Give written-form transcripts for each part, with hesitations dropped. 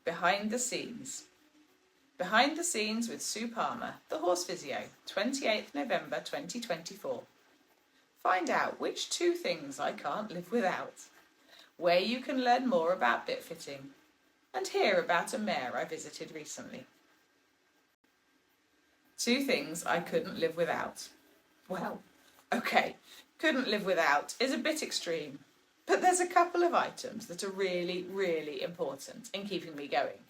Behind the Scenes. Behind the Scenes with Sue Palmer, the Horse Physio, 28th November 2024. Find out which 2 things I can't live without, where you can learn more about bit fitting, and hear about a mare I visited recently. 2 things I couldn't live without. Well, okay, couldn't live without is a bit extreme, but there's a couple of items that are really, really important in keeping me going.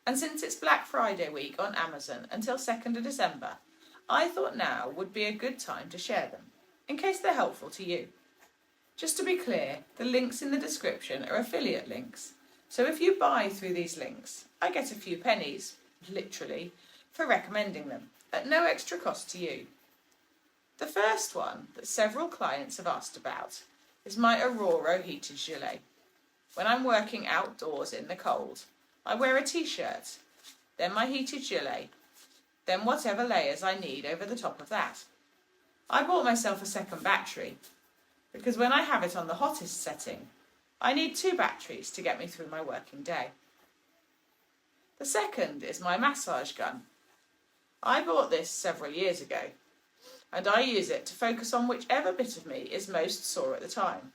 And since it's Black Friday week on Amazon until 2nd of December, I thought now would be a good time to share them, in case they're helpful to you. Just to be clear, the links in the description are affiliate links, so if you buy through these links, I get a few pennies, literally, for recommending them, at no extra cost to you. The first one that several clients have asked about is my Aurora heated gilet. When I'm working outdoors in the cold, I wear a t-shirt, then my heated gilet, then whatever layers I need over the top of that. I bought myself a second battery, because when I have it on the hottest setting, I need 2 batteries to get me through my working day. The second is my massage gun. I bought this several years ago, and I use it to focus on whichever bit of me is most sore at the time,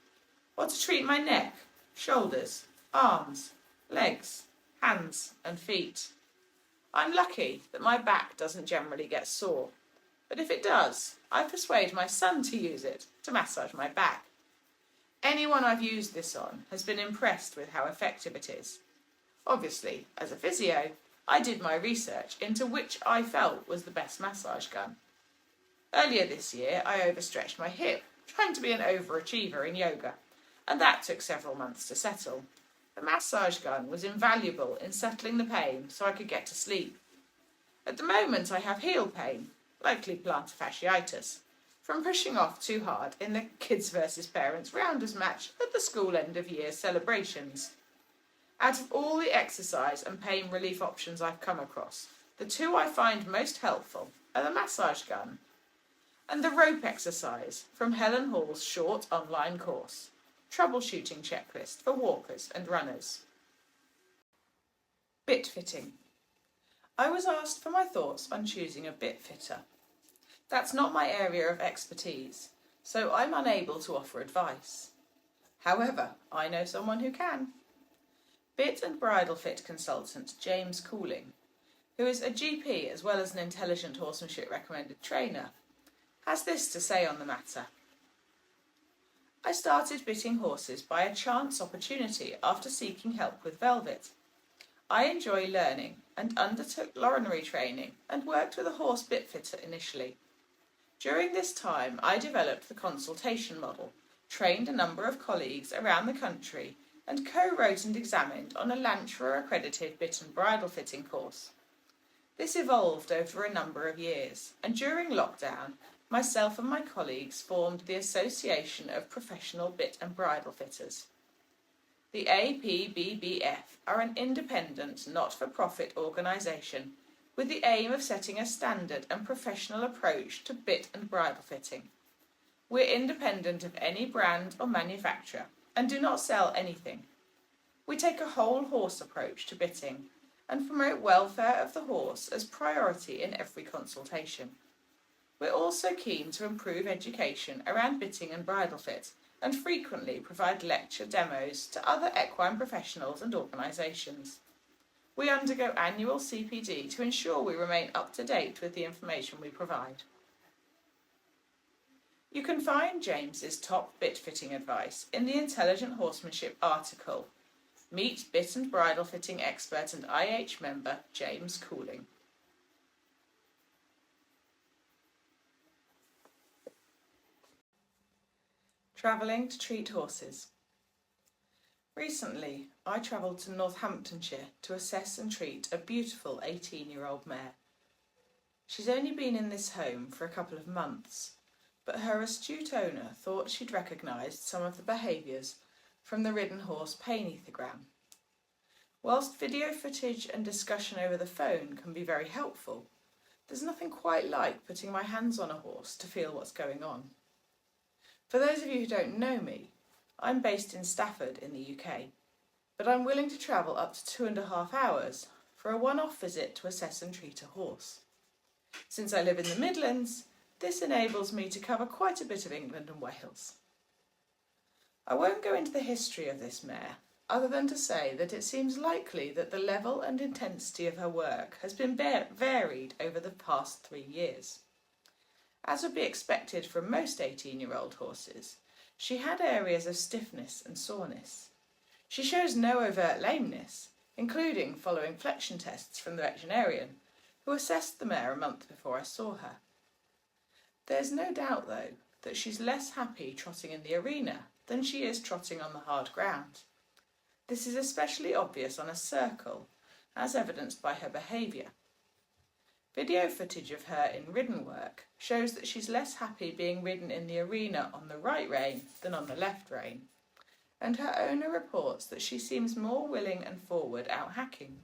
or to treat my neck, shoulders, arms, legs, hands and feet. I'm lucky that my back doesn't generally get sore, but if it does, I persuade my son to use it to massage my back. Anyone I've used this on has been impressed with how effective it is. Obviously, as a physio, I did my research into which I felt was the best massage gun. Earlier this year, I overstretched my hip, trying to be an overachiever in yoga, and that took several months to settle. The massage gun was invaluable in settling the pain so I could get to sleep. At the moment, I have heel pain, likely plantar fasciitis, from pushing off too hard in the kids versus parents rounders match at the school end of year celebrations. Out of all the exercise and pain relief options I've come across, the 2 I find most helpful are the massage gun and the rope exercise from Helen Hall's short online course, Troubleshooting Checklist for Walkers and Runners. Bit fitting. I was asked for my thoughts on choosing a bit fitter. That's not my area of expertise, so I'm unable to offer advice. However, I know someone who can. Bit and bridle fit consultant James Cooling, who is a GP as well as an intelligent horsemanship recommended trainer, has this to say on the matter. I started bitting horses by a chance opportunity after seeking help with velvet. I enjoy learning and undertook lorinary training and worked with a horse bit fitter initially. During this time, I developed the consultation model, trained a number of colleagues around the country, and co-wrote and examined on a Lancashire accredited bit and bridle fitting course. This evolved over a number of years, and during lockdown, myself and my colleagues formed the Association of Professional Bit and Bridle Fitters. The APBBF are an independent, not-for-profit organisation with the aim of setting a standard and professional approach to bit and bridle fitting. We're independent of any brand or manufacturer and do not sell anything. We take a whole horse approach to bitting and promote welfare of the horse as priority in every consultation. We're also keen to improve education around bitting and bridle fit and frequently provide lecture demos to other equine professionals and organisations. We undergo annual CPD to ensure we remain up to date with the information we provide. You can find James's top bit fitting advice in the Intelligent Horsemanship article, Meet Bit and Bridle Fitting Expert and IH member James Cooling. Travelling to treat horses. Recently, I travelled to Northamptonshire to assess and treat a beautiful 18-year-old mare. She's only been in this home for a couple of months, but her astute owner thought she'd recognised some of the behaviours from the ridden horse pain ethogram. Whilst video footage and discussion over the phone can be very helpful, there's nothing quite like putting my hands on a horse to feel what's going on. For those of you who don't know me, I'm based in Stafford in the UK, but but I'm willing to travel up to 2.5 hours for a one-off visit to assess and treat a horse. Since I live in the Midlands, this enables me to cover quite a bit of England and Wales. I won't go into the history of this mare, other than to say that it seems likely that the level and intensity of her work has been varied over the past 3 years. As would be expected from most 18-year-old horses, she had areas of stiffness and soreness. She shows no overt lameness, including following flexion tests from the veterinarian, who assessed the mare a month before I saw her. There's no doubt, though, that she's less happy trotting in the arena than she is trotting on the hard ground. This is especially obvious on a circle, as evidenced by her behaviour. Video footage of her in ridden work shows that she's less happy being ridden in the arena on the right rein than on the left rein, and her owner reports that she seems more willing and forward out hacking.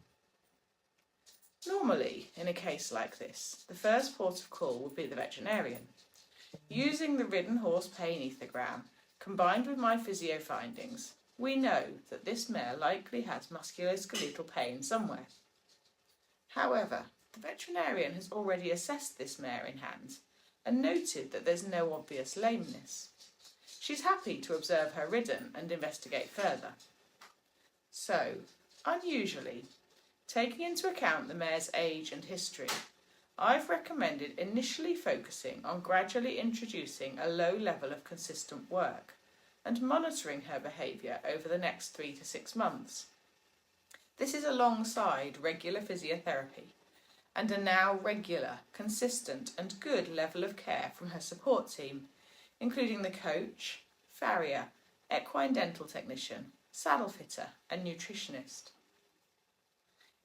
Normally, in a case like this, the first port of call would be the veterinarian. Using the ridden horse pain ethogram, combined with my physio findings, we know that this mare likely has musculoskeletal pain somewhere. However, the veterinarian has already assessed this mare in hand and noted that there's no obvious lameness. She's happy to observe her ridden and investigate further. So, unusually, taking into account the mare's age and history, I've recommended initially focusing on gradually introducing a low level of consistent work and monitoring her behaviour over the next 3 to 6 months. This is alongside regular physiotherapy and a now regular, consistent and good level of care from her support team, including the coach, farrier, equine dental technician, saddle fitter and nutritionist.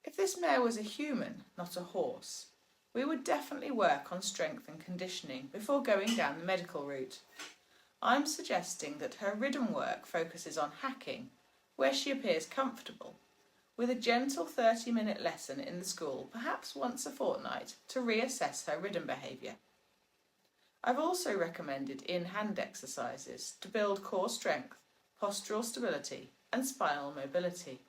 If this mare was a human, not a horse, we would definitely work on strength and conditioning before going down the medical route. I'm suggesting that her ridden work focuses on hacking, where she appears comfortable, with a gentle 30-minute lesson in the school, perhaps once a fortnight, to reassess her ridden behaviour. I've also recommended in-hand exercises to build core strength, postural stability and spinal mobility.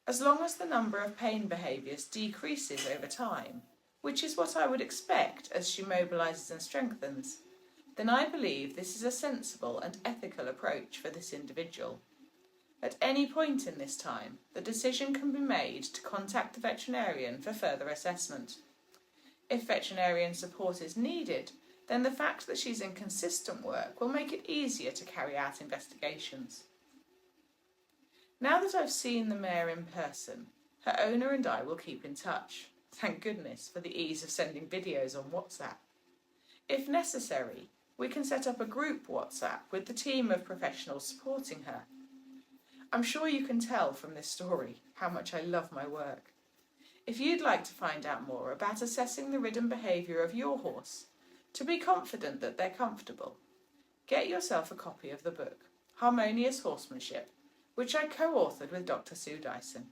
As long as the number of pain behaviours decreases over time, which is what I would expect as she mobilises and strengthens, then I believe this is a sensible and ethical approach for this individual. At any point in this time, the decision can be made to contact the veterinarian for further assessment. If veterinarian support is needed, then the fact that she's in consistent work will make it easier to carry out investigations. Now that I've seen the mare in person, her owner and I will keep in touch. Thank goodness for the ease of sending videos on WhatsApp. If necessary, we can set up a group WhatsApp with the team of professionals supporting her. I'm sure you can tell from this story how much I love my work. If you'd like to find out more about assessing the ridden behaviour of your horse, to be confident that they're comfortable, get yourself a copy of the book, Harmonious Horsemanship, which I co-authored with Dr. Sue Dyson.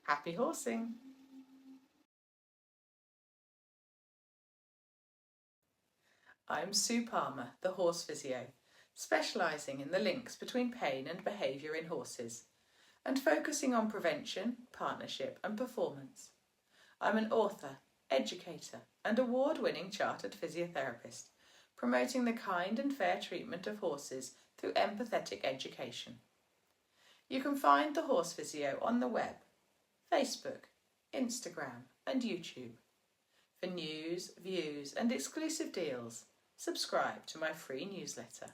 Happy horsing! I'm Sue Palmer, the Horse Physio, specialising in the links between pain and behaviour in horses, and focusing on prevention, partnership and performance. I'm an author, educator and award-winning Chartered Physiotherapist, promoting the kind and fair treatment of horses through empathetic education. You can find the Horse Physio on the web, Facebook, Instagram and YouTube. For news, views and exclusive deals, subscribe to my free newsletter.